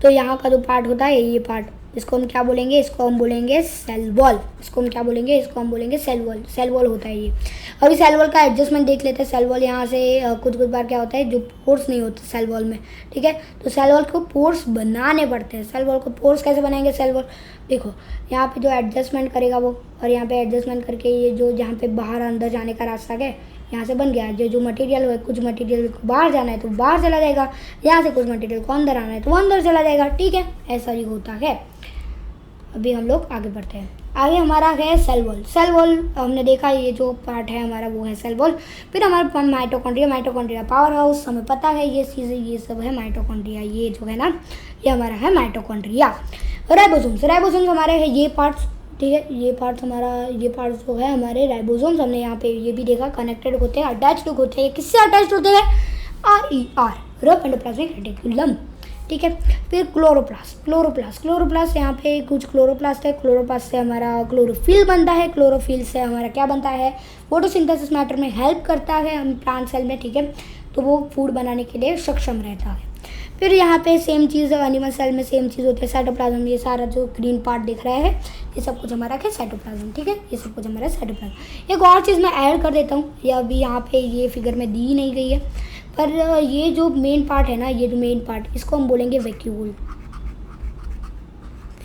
तो यहाँ का जो पार्ट होता है ये पार्ट, इसको हम क्या बोलेंगे, इसको हम बोलेंगे सेल वॉल। इसको हम क्या बोलेंगे, इसको हम बोलेंगे सेल वॉल। सेल वॉल होता है ये। अभी सेल वॉल का एडजस्टमेंट देख लेते हैं। सेल वॉल यहाँ से कुछ बार क्या होता है, जो पोर्स नहीं होते सेल वॉल में, ठीक है, तो सेल वॉल को पोर्स बनाने पड़ते हैं। सेल वॉल को पोर्स कैसे बनाएंगे, सेल वॉल देखो यहाँ पे जो एडजस्टमेंट करेगा वो, और यहाँ पे एडजस्टमेंट करके ये जो जहाँ पे बाहर अंदर जाने का रास्ता है यहाँ से बन गया। जो मटेरियल है, कुछ मटेरियल को बाहर जाना है तो बाहर चला जाएगा, यहाँ से कुछ मटेरियल को अंदर आना है तो वो अंदर चला जाएगा, ठीक है, ऐसा ही होता है। अभी हम लोग आगे बढ़ते हैं। आगे हमारा है सेल वॉल। सेल वॉल हमने देखा, ये जो पार्ट है हमारा वो है सेल वॉल। फिर हमारा माइटोकॉन्ड्रिया। माइटोकॉन्ड्रिया पावर हाउस, हमें पता है ये चीज़ें, ये सब है माइटोकॉन्ड्रिया। ये जो है ना, ये हमारा है माइटोकॉन्ड्रिया। राइबोसोम्स। राइबोसोम्स हमारे है ये पार्ट्स, ठीक है, ये पार्ट्स हमारा, ये पार्ट्स जो है हमारे राइबोसोम्स। हमने यहाँ पे ये भी देखा, कनेक्टेड होते हैं, अटैच्ड होते हैं। किससे अटैच्ड होते हैं? RER, रफ एंडोप्लाज्मिक रेटिकुलम, ठीक है। फिर क्लोरोप्लास्ट। क्लोरोप्लास्ट, क्लोरोप्लास्ट यहाँ पे कुछ क्लोरोप्लास्ट है। क्लोरोप्लास्ट से हमारा क्लोरोफिल बनता है। क्लोरोफिल से हमारा क्या बनता है? फोटोसिंथेसिस मैटर में हेल्प करता है हम प्लांट सेल में, ठीक है, तो वो फूड बनाने के लिए सक्षम रहता है। फिर यहाँ पे सेम चीज़ है, एनिमल सेल में सेम चीज़ होती है, साइटोप्लाज्म। ये सारा जो ग्रीन पार्ट दिख रहा है ये सब कुछ हमारा है साइटोप्लाज्म, ठीक है, ये सब कुछ हमारा साइटोप्लाज्म। एक और चीज़ मैं ऐड कर देता हूँ, ये अभी यहाँ पे ये फिगर में दी नहीं गई है, पर ये जो मेन पार्ट है ना, ये जो मेन पार्ट, इसको हम बोलेंगे वैक्यूल।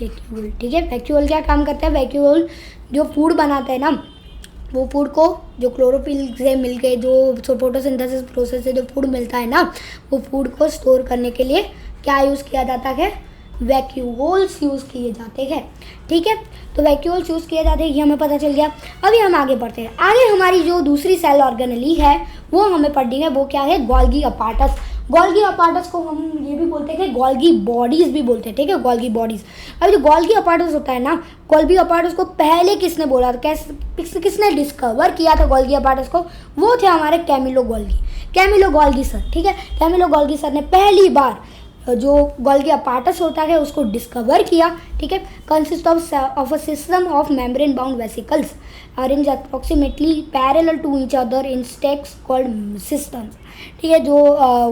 वैक्यूल, ठीक है। वैक्यूल क्या काम करता है? वैक्यूल जो फूड बनाता है ना, वो फूड को जो क्लोरोफिल से मिल के जो फोटोसिंथेसिस प्रोसेस से जो फूड मिलता है ना, वो फूड को स्टोर करने के लिए क्या यूज़ किया जाता है? वैक्यूल्स यूज़ किए जाते हैं, ठीक है। तो वैक्यूल्स यूज़ किए जाते हैं, ये हमें पता चल गया। अभी हम आगे बढ़ते हैं। आगे हमारी जो दूसरी सेल ऑर्गेनली है वो हमें पढ़नी है, वो क्या है? Golgi apparatus. गोल्गी अपार्टस को हम ये भी बोलते हैं, गोल्गी बॉडीज़ भी बोलते हैं, ठीक है, गोल्गी बॉडीज़। अभी जो गोल्गी अपार्टस होता है ना, गोल्गी अपार्टस को पहले किसने बोला था, किसने डिस्कवर किया था गोल्गी अपार्टस को? वो थे हमारे Camillo Golgi. Camillo Golgi sir, ठीक है। कैमिलो गोल्गी सर ने पहली बार जो गोल्गी अपार्टस होता है उसको डिस्कवर किया, ठीक है। Consist of a system of membrane bound vesicles arrange approximately parallel to each other in stacks called systems, ठीक है। जो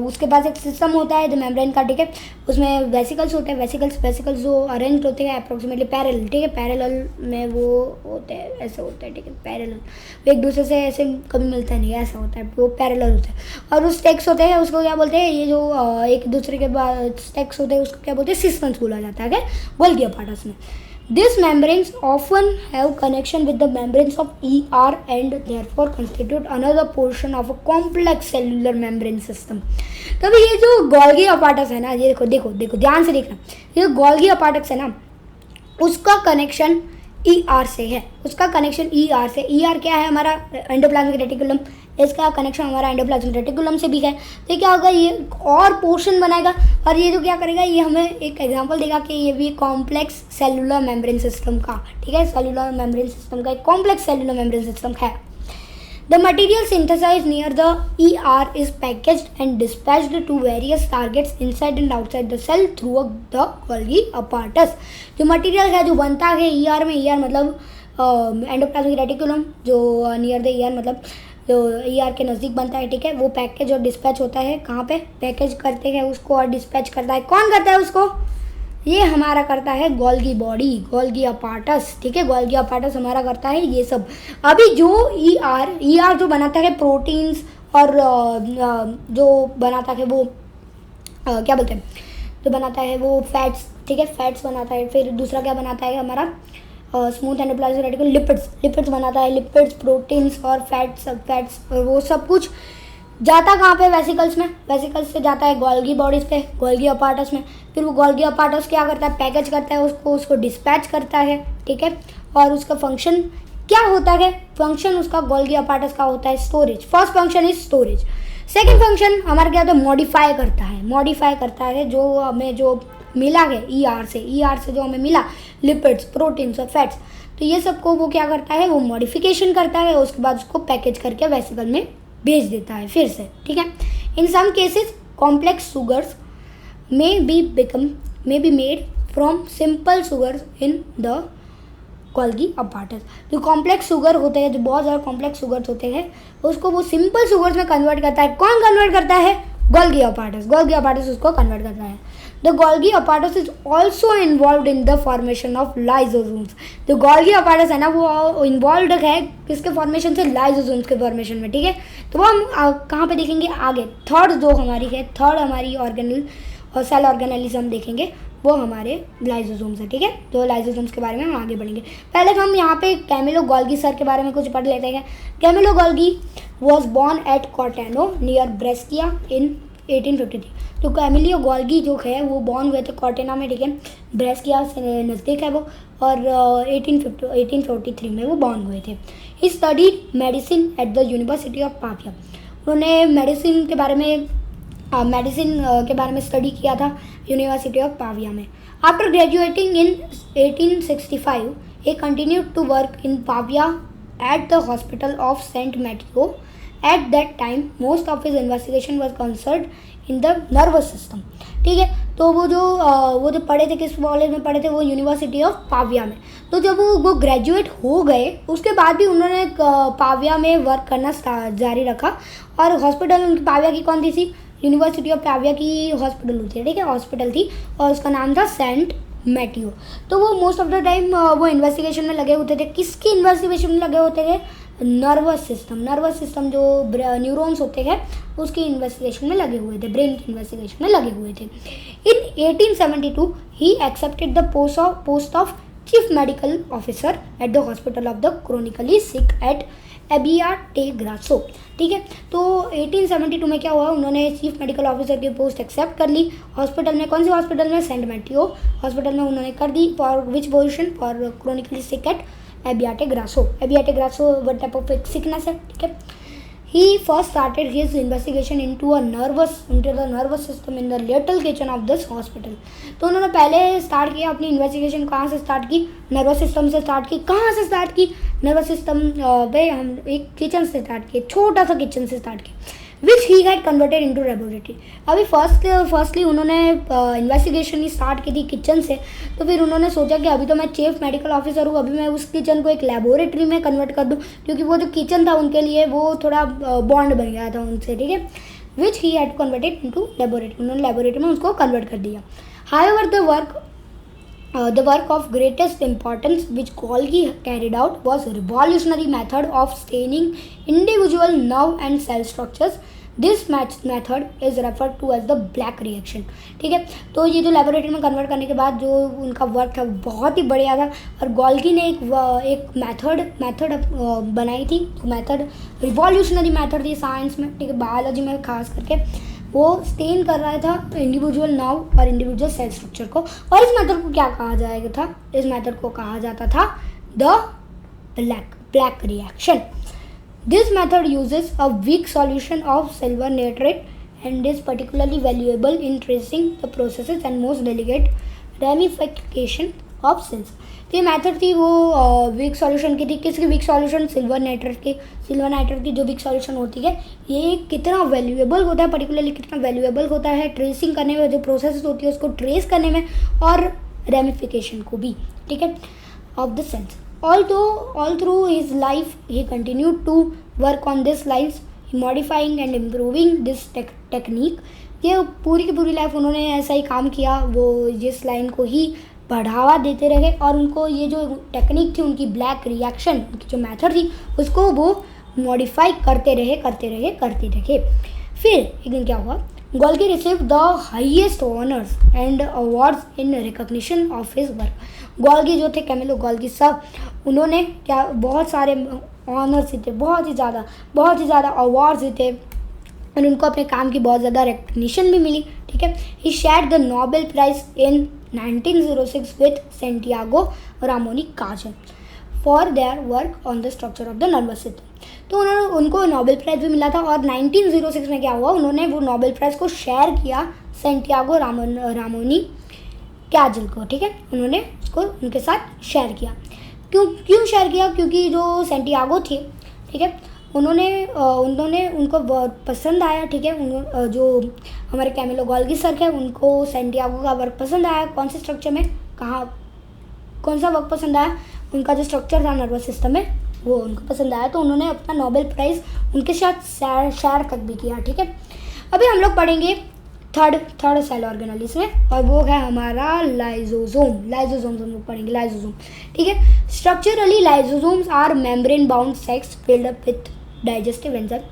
उसके पास एक सिस्टम होता है जो मेम्ब्रेन का, ठीक है, उसमें वेसिकल्स होते हैं। वेसिकल्स जो अरेंज होते हैं अप्रॉक्सीमेटली पैरेलल, ठीक है, पैरेलल में वो होते हैं, ऐसे होते हैं, ठीक है, पैरेलल, वो एक दूसरे से ऐसे कभी मिलता नहीं है, ऐसा होता है, वो पैरेलल होता है। और उस स्टैक्स होते हैं उसको क्या बोलते हैं? ये जो एक दूसरे के बाद स्टैक्स होते हैं उसको क्या बोलते हैं? सिस्टम्स बोला जाता है गोल्गी अपार्टस में। These membranes often have connection with the membranes of ER and therefore constitute another portion of a complex cellular membrane system. तभी ये जो गोल्गी अपार्टस है ना, ये देखो देखो देखो ध्यान से देखना, ये गोल्गी अपार्टस है ना, उसका कनेक्शन ER से है। उसका कनेक्शन ER से, ER क्या है? हमारा एंडोप्लाज्मिक रेटिकुलम। इसका कनेक्शन हमारा एंडोप्लाज्मिक रेटिकुलम से भी है। तो क्या होगा? ये और पोर्शन बनाएगा, और ये जो क्या करेगा, ये हमें एक एग्जांपल देगा कि ये भी कॉम्प्लेक्स सेलुलर मेम्ब्रेन सिस्टम का, ठीक है, सेलुलर मेम्ब्रेन सिस्टम का एक कॉम्प्लेक्स सेलुलर मेम्ब्रेन सिस्टम है। The material synthesized near the ER is packaged and dispatched to various targets inside and outside the cell through the Golgi apparatus. जो material है जो बनता है ER में, ER मतलब एंडोप्लाज्मिक रेटिकुलम, जो near the ER मतलब जो ER के नज़दीक बनता है, ठीक है, वो पैकेज और डिस्पैच होता है। कहाँ पे पैकेज करते हैं उसको और डिस्पैच करता है? कौन करता है उसको? ये हमारा करता है गोल्गी बॉडी, गोल्गी अपार्टस, ठीक है, गोल्गी अपार्टस हमारा करता है ये सब। अभी जो ER जो बनाता है प्रोटीन्स और जो बनाता है वो क्या बोलते हैं, जो बनाता है वो फैट्स, ठीक है, फैट्स बनाता है। फिर दूसरा क्या बनाता है हमारा? स्मूथ एंडोप्लाज्मिक रेटिकुलम, लिपिड्स बनाता है। लिपिड्स, प्रोटीन्स और फैट्स वो सब कुछ जाता कहाँ पे? वेसिकल्स में। वेसिकल्स से जाता है गोल्गी बॉडीज़ पे, गोल्गी अपार्टस में। फिर वो गोल्गी अपार्टस क्या करता है? पैकेज करता है उसको डिस्पैच करता है, ठीक है। और उसका फंक्शन क्या होता है? फंक्शन उसका गोल्गी अपार्टस का होता है storage. First function is storage. Second function हमारा क्या होता है? मॉडिफाई करता है जो हमें जो मिला है ER से जो हमें मिला लिपिड्स, प्रोटीन्स और फैट्स, तो ये सबको वो क्या करता है? वो मॉडिफिकेशन करता है, उसके बाद उसको पैकेज करके वेसिकल में भेज देता है फिर से, ठीक है। In some cases complex sugars may be made from simple sugars in the Golgi apparatus. जो कॉम्प्लेक्स शुगर होते हैं, जो बहुत ज़्यादा कॉम्प्लेक्स शुगर्स होते हैं, उसको वो सिंपल शुगर्स में कन्वर्ट करता है। कौन कन्वर्ट करता है? गोल्गी अपार्टस उसको कन्वर्ट करता है। The Golgi apparatus is also involve in the formation of lysosomes. जो गोल्गी अपार्टस है ना, वो इन्वॉल्व है किसके फॉर्मेशन से? लाइजोसोम्स के फॉर्मेशन में, ठीक है। तो वो हम कहाँ पे देखेंगे? आगे थर्ड जो हमारी है, थर्ड हमारी ऑर्गेनल और सेल ऑर्गेनेलिज्म हम देखेंगे, वो हमारे लाइजोसोम्स है, ठीक है। तो लाइजोसोम्स के बारे में हम आगे बढ़ेंगे। पहले हम यहाँ पे कैमिलो गोल्गी सर के बारे में कुछ पढ़ लेते हैं। Camillo Golgi was born at Corteno near Brescia in 1853। तो कैमिलियो गोल्गी जो है वो बॉर्न हुए थे कॉर्टेना में, ठीक है, ब्रेस्किया से नज़दीक है वो, और 1843 में वो बॉर्न हुए थे। He studied medicine at the university of Pavia. उन्होंने मेडिसिन के बारे में स्टडी किया था यूनिवर्सिटी ऑफ पाविया में। After graduating in 1865 he continued to work in Pavia at the hospital of Saint Matteo. At that time most of his investigation was concerned in the nervous system, ठीक है। तो वो जो पढ़े थे, किस college में पढ़े थे, वो यूनिवर्सिटी ऑफ पाविया में। तो जब वो ग्रेजुएट हो गए उसके बाद भी उन्होंने पाविया में वर्क करना जारी रखा, और हॉस्पिटल उनकी पाविया की कौन थी, यूनिवर्सिटी ऑफ पाविया की हॉस्पिटल होती है, ठीक है, हॉस्पिटल थी, और उसका नाम था सेंट मैटियो। तो वो मोस्ट ऑफ द टाइम वो इन्वेस्टिगेशन में लगे होते थे। किसकी इन्वेस्टिगेशन में लगे होते थे? नर्वस सिस्टम जो न्यूरॉन्स होते हैं उसकी इन्वेस्टिगेशन में लगे हुए थे, ब्रेन की इन्वेस्टिगेशन में लगे हुए थे। In 1872 he accepted the post of chief medical officer at the hospital of the chronically sick at Abbiategrasso, ठीक है। तो 1872 में क्या हुआ, उन्होंने चीफ मेडिकल ऑफिसर की पोस्ट एक्सेप्ट कर ली हॉस्पिटल में। कौन सी हॉस्पिटल में? सेंट मैटियो हॉस्पिटल में उन्होंने कर दी। For which position? For chronically sick at Abbiategrasso what type of sickness है, ठीक है। He first started his investigation into the nervous system in the little kitchen of this hospital. तो उन्होंने पहले स्टार्ट किया अपनी इन्वेस्टिगेशन, कहाँ से स्टार्ट की? नर्वस सिस्टम से स्टार्ट की। कहाँ से स्टार्ट की? नर्वस सिस्टम पे हम एक किचन से स्टार्ट किए, छोटा सा किचन से स्टार्ट किया, which he had converted into laboratory. अभी फर्स्टली उन्होंने इन्वेस्टिगेशन ही स्टार्ट की थी किचन से, तो फिर उन्होंने सोचा कि अभी तो मैं चीफ मेडिकल ऑफिसर हूँ, अभी मैं उस किचन को एक लेबोरेटरी में कन्वर्ट कर दूँ, क्योंकि वो जो किचन था उनके लिए वो थोड़ा बॉन्ड बन गया था उनसे, ठीक है, which he had converted into laboratory. उन्होंने लेबोरेटरी में उसको कन्वर्ट कर दिया। However the work of greatest importance which Golgi carried out was revolutionary method of staining individual nerve and cell structures. This method is referred to as the black reaction, ठीक है। तो ये जो laboratory में convert करने के बाद जो उनका वर्क था वो बहुत ही बढ़िया था, और गोल्गी ने एक मेथड बनाई थी, मेथड रिवॉल्यूशनरी मेथड थी साइंस में, ठीक है, बायोलॉजी में खास करके। वो स्टेन कर रहा था इंडिविजुअल नर्व और इंडिविजुअल सेल स्ट्रक्चर को, और इस मेथड को क्या कहा जाएगा था? इस मेथड को कहा जाता था the black reaction. This method uses a weak solution of silver nitrate and is particularly valuable in tracing the processes and most delicate ramification of cells. तो ये मेथड थी वो वीक सॉल्यूशन की थी। किसकी वीक सॉल्यूशन? सिल्वर नाइट्रेट की जो week solution होती है, ये कितना वैल्यूएबल होता है, पर्टिकुलरली कितना वैल्यूएबल होता है ट्रेसिंग करने में, जो प्रोसेस होती है उसको ट्रेस करने में, और रेमिफिकेशन को भी, ठीक है, of the cells. All through his life he continued to work on these lines, modifying and improving this technique. ये पूरी की पूरी लाइफ उन्होंने ऐसा ही काम किया, वो जिस लाइन को ही बढ़ावा देते रहे, और उनको ये जो टेक्निक थी उनकी ब्लैक रिएक्शन, उनकी जो मेथड थी उसको वो मॉडिफाई करते रहे। फिर एक दिन क्या हुआ, Golgi receive the highest honours and awards in recognition of his work. Golgi जो थे, कैमिलो गोल्गी साहब, उन्होंने क्या बहुत सारे ऑनर्स जीते, बहुत ही ज़्यादा अवार्ड्स जीते, और उनको अपने काम की बहुत ज़्यादा रिकग्निशन भी मिली, ठीक है। He shared the Nobel prize in 1906 with Santiago Ramon y Cajal for their work on the structure of the nervous system. तो उनको नोबेल प्राइज़ भी मिला था, और 1906 में क्या हुआ, उन्होंने वो नोबेल प्राइज़ को शेयर किया सेंटियागो रामोनी काजल को, ठीक है, उन्होंने उसको उनके साथ शेयर किया। क्यों शेयर किया? क्योंकि जो सेंटियागो थे, ठीक है, उन्होंने उनको बहुत पसंद आया, ठीक है, जो हमारे कैमिलो गोल्गी सर है उनको सेंटियागो का वर्क पसंद आया। कौन से स्ट्रक्चर में, कौन सा वर्क पसंद आया? उनका जो स्ट्रक्चर था नर्वस सिस्टम में वो उनको पसंद आया, तो उन्होंने अपना नोबेल प्राइज़ उनके साथ शेयर तक भी किया, ठीक है। अभी हम लोग पढ़ेंगे थर्ड सेल ऑर्गेनेलिस में, और वो है हमारा लाइजोसोम हम लोग पढ़ेंगे लाइजोसोम, ठीक है। Structurally lysosomes are membrane bound cells filled up with digestive enzyme.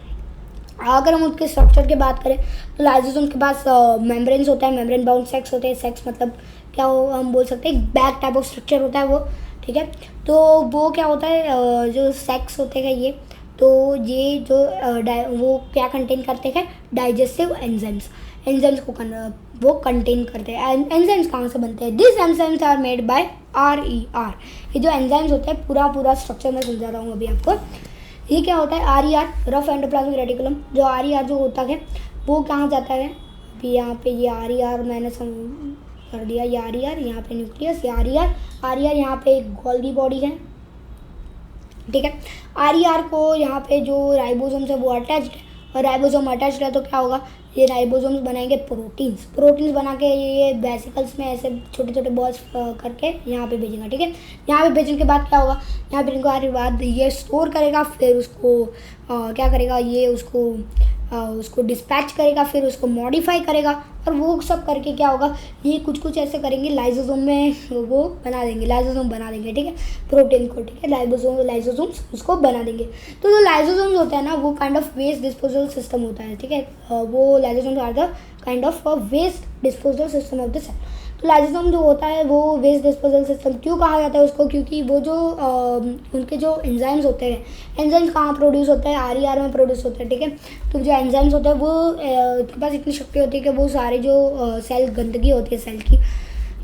अगर हम उसके स्ट्रक्चर की बात करें तो लाइजोसोम के पास मेम्ब्रेन्स होता है, मेम्ब्रेन बाउंड सेक्स होते हैं। सेक्स मतलब क्या हो, हम बोल सकते हैं बैग टाइप ऑफ स्ट्रक्चर होता है वो, ठीक है। तो वो क्या होता है, जो सेक्स होते हैं ये, तो ये जो वो क्या कंटेन करते हैं, डाइजेस्टिव एंजाइम्स, एंजाइम्स को वो कंटेन करते हैं। एंजाइम्स कहाँ से बनते हैं? This enzymes are made by RER। ये जो एंजाइम्स होते हैं पूरा स्ट्रक्चर मैं समझा रहा हूँ अभी आपको। ये क्या होता है? RER, rough endoplasmic reticulum. जो RER जो होता है वो कहाँ जाता है? अभी यहाँ पे ये RER मैंने कर दिया, ये RER, यहाँ पे न्यूक्लियस, ये RER यहाँ पे एक गोल्गी बॉडी है, ठीक है। RER को यहाँ पे जो राइबोसोम है वो अटैच्ड है, और राइबोसोम अटैच्ड है तो क्या होगा? ये राइबोसोम्स बनाएंगे प्रोटीन्स बना के ये वेसिकल्स में ऐसे छोटे छोटे बॉल्स करके यहाँ पे भेजेंगे, ठीक है। यहाँ पे भेजने के बाद क्या होगा? यहाँ पे इनको आने के बाद ये स्टोर करेगा, फिर उसको क्या करेगा? ये उसको डिस्पैच करेगा, फिर उसको मॉडिफाई करेगा, और वो सब करके क्या होगा? ये कुछ ऐसे करेंगे, लाइसोसोम में वो बना देंगे, लाइसोसोम बना देंगे, ठीक है, प्रोटीन को, ठीक है। लाइसोसोम्स उसको बना देंगे। तो जो लाइसोसोम्स होता है ना, वो kind of waste disposal system होता है, ठीक है। वो lysosomes are the kind of waste disposal system of the cell. तो लाइसोसोम जो होता है वो वेस्ट डिस्पोजल सिस्टम क्यों कहा जाता है उसको? क्योंकि वो जो उनके जो एंजाइम्स होते हैं, एंजाइम्स कहाँ प्रोड्यूस होते हैं? RER में प्रोड्यूस होते हैं, ठीक है। तो जो एंजाइम्स होते हैं वो उनके पास इतनी शक्ति होती है कि वो सारे जो सेल गंदगी होती है सेल की,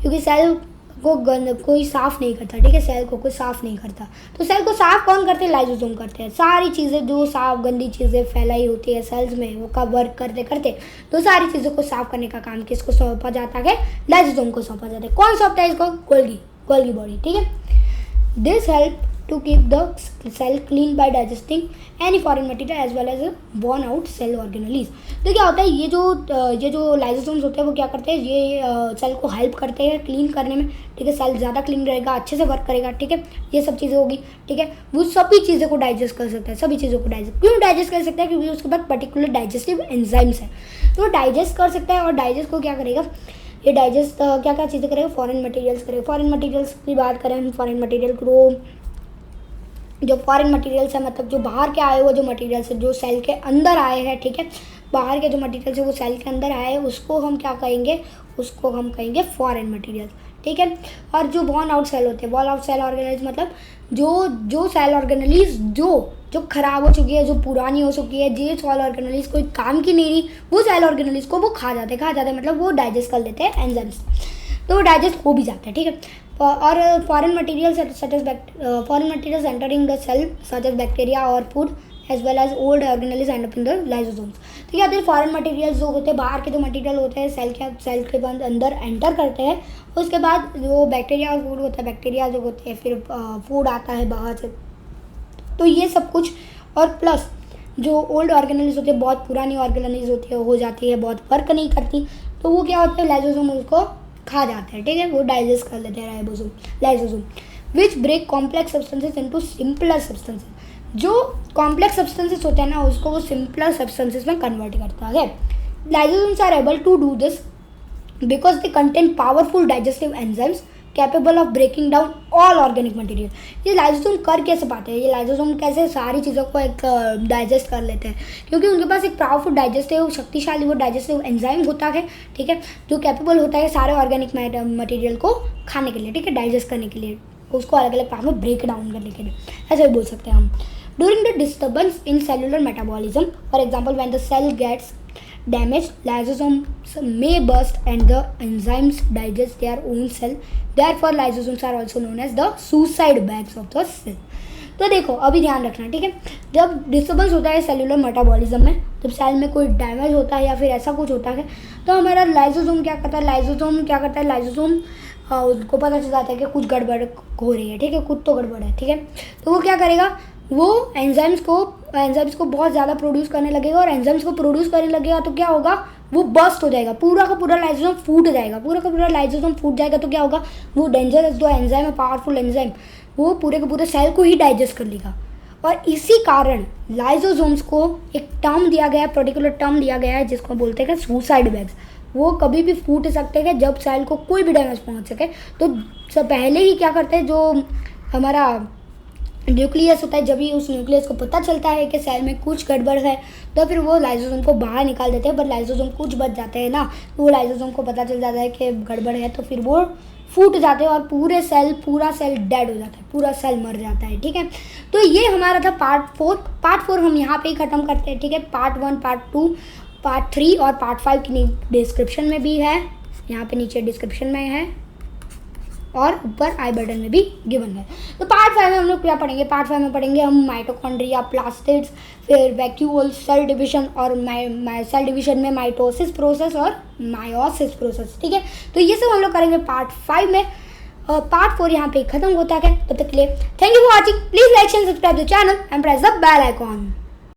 क्योंकि सेल को कोई साफ़ नहीं करता, ठीक है, सेल को कोई साफ़ नहीं करता। तो सेल को साफ़ कौन करते हैं? लाइसोसोम करते हैं। सारी चीज़ें जो साफ गंदी चीज़ें फैलाई होती है सेल्स में, वो का वर्क करते करते तो सारी चीज़ों को साफ करने का काम किसको सौंपा जाता है? लाइसोसोम को सौंपा जाता है। कौन सौंपता है इसको? गोल्गी बॉडी, ठीक है। This help to keep the cell clean by digesting any foreign material as well as worn out cell organelles। तो क्या होता है? ये जो लाइसोसोम्स होते हैं वो क्या करते हैं? ये सेल को हेल्प करते हैं क्लीन करने में, ठीक है। सेल ज़्यादा क्लीन रहेगा, अच्छे से वर्क करेगा, ठीक है। ये सब चीज़ें होगी, ठीक है। वो सभी चीज़ों को डाइजेस्ट कर सकता है, सभी चीज़ों को डाइजेस्ट क्यों डाइजेस्ट कर सकता है? क्योंकि उसके पास पर्टिकुलर डाइजेस्टिव एंजाइम्स है, तो डाइजेस्ट कर सकता है। और डाइजेस्ट को क्या करेगा? ये डाइजेस्ट क्या क्या चीज़ें करेगा? फॉरेन मटेरियल्स करेगा। फॉरेन मटेरियल्स की बात करें हम, फॉरेन मटेरियल को, जो फॉरेन मटेरियल्स है मतलब जो बाहर के आए हुए जो मटेरियल्स है जो सेल के अंदर आए हैं, ठीक है, बाहर के जो मटेरियल्स है वो सेल के अंदर आए हैं, उसको हम क्या कहेंगे? उसको हम कहेंगे फॉरेन मटेरियल्स, ठीक है। और जो बॉर्न आउट सेल होते हैं, बॉर्न आउट सेल ऑर्गेनेल्स मतलब जो सेल ऑर्गेनेल्स जो खराब हो चुकी है, जो पुरानी हो चुकी है, जो सेल ऑर्गेनेल्स कोई काम की नहीं रही, वो सेल ऑर्गेनेल्स को वो खा जाते हैं मतलब वो डाइजेस्ट कर लेते हैं एंजाइम्स, तो वो डाइजेस्ट हो भी जाता है, ठीक है। और foreign materials entering the cell such as bacteria और food as well as old organelles end up in the lysosomes. तो क्या होते हैं? फॉरेन मटेरियल्स जो होते हैं, बाहर के जो मटेरियल होते हैं सेल के अंदर एंटर करते हैं, उसके बाद जो बैक्टीरिया और फूड होता है, बैक्टीरिया जो होते हैं, फिर फूड आता है बाहर से, तो ये सब कुछ। और प्लस जो ओल्ड ऑर्गेनेल्स होते हैं, बहुत पुरानी ऑर्गेनेल्स होती है, हो जाती है, बहुत वर्क नहीं करती, तो वो क्या होता है? लाइसोसोम उसको खा जाते हैं, ठीक है, वो डाइजेस्ट कर लेते हैं lysosome which break complex substances into simpler substances. जो कॉम्प्लेक्स सब्सटेंसेस होते हैं ना, उसको वो सिंपलर सब्सटेंसेस में कन्वर्ट करता है। Lysosomes are able to do this because they contain powerful digestive enzymes capable of breaking down all organic material. ये लाइसोसोम कर कैसे पाते हैं? ये लाइसोसोम कैसे सारी चीज़ों को एक डाइजेस्ट कर लेते हैं? क्योंकि उनके पास एक पावरफुल डाइजेस्टिव, शक्तिशाली वो डाइजेस्टिव एंजाइम होता है, ठीक है, जो कैपेबल होता है सारे ऑर्गेनिक मटेरियल को खाने के लिए, ठीक है, डाइजेस्ट करने के लिए, उसको अलग अलग पार्ट में ब्रेक डाउन करने के लिए, ऐसे भी बोल सकते हैं हम। During the disturbance in cellular metabolism, for example when the cell gets damaged, lysosomes may burst and the enzymes digest their own cell. Therefore, lysosomes are also known as the suicide bags of the cell. तो देखो अभी ध्यान रखना, ठीक है, जब disturbance होता है सेलुलर मेटाबॉलिज्म में, जब सेल में कोई डैमेज होता है या फिर ऐसा कुछ होता है, तो हमारा लाइसोसोम क्या करता है? लाइसोसोम उसको पता चल जाता है कि कुछ गड़बड़ हो रही है, ठीक है, कुछ तो गड़बड़ है, ठीक है, तो वो क्या करेगा? वो एंजाइम्स को बहुत ज़्यादा प्रोड्यूस करने लगेगा, और एंजाइम्स को प्रोड्यूस करने लगेगा तो क्या होगा? वो बस्ट हो जाएगा, पूरा का पूरा लाइसोसोम फूट जाएगा, तो क्या होगा? वो डेंजरस जो एंजाइम है, पावरफुल एंजाइम, वो पूरे के पूरे सेल को ही डाइजेस्ट कर लेगा। और इसी कारण लाइसोसोम्स को एक टर्म दिया गया है, पर्टिकुलर टर्म दिया गया है, जिसको बोलते हैं सुसाइड बैग्स। वो कभी भी फूट सकते हैं जब सेल को कोई भी डैमेज पहुंच सके। तो पहले ही क्या करते हैं, जो हमारा न्यूक्लियस होता है, जब भी उस न्यूक्लियस को पता चलता है कि सेल में कुछ गड़बड़ है, तो फिर वो लाइसोसोम को बाहर निकाल देते हैं। पर लाइसोसोम कुछ बच जाते हैं ना, तो वो लाइसोसोम को पता चल जाता है कि गड़बड़ है, तो फिर वो फूट जाते हैं और पूरा सेल डेड हो जाता है, पूरा सेल मर जाता है। ठीक है, तो ये हमारा था पार्ट 4 हम यहाँ पे ही ख़त्म करते हैं। ठीक है, पार्ट 1, पार्ट 2, पार्ट 3 और पार्ट 5 की डिस्क्रिप्शन में भी है, यहाँ पे नीचे डिस्क्रिप्शन में है और ऊपर आई बटन में भी गिवन है। तो पार्ट 5 में हम लोग क्या पढ़ेंगे? पार्ट 5 में पढ़ेंगे हम माइटोकॉन्ड्रिया, प्लास्टिड्स, फिर वैक्यूल, सेल डिविजन और सेल डिविजन में माइटोसिस प्रोसेस और मायोसिस प्रोसेस। ठीक है, तो ये सब हम लोग करेंगे पार्ट 5 में। पार्ट 4 यहाँ पे ख़त्म होता है। तब तक के लिए thank you for watching. Please like and subscribe the channel and press the bell icon.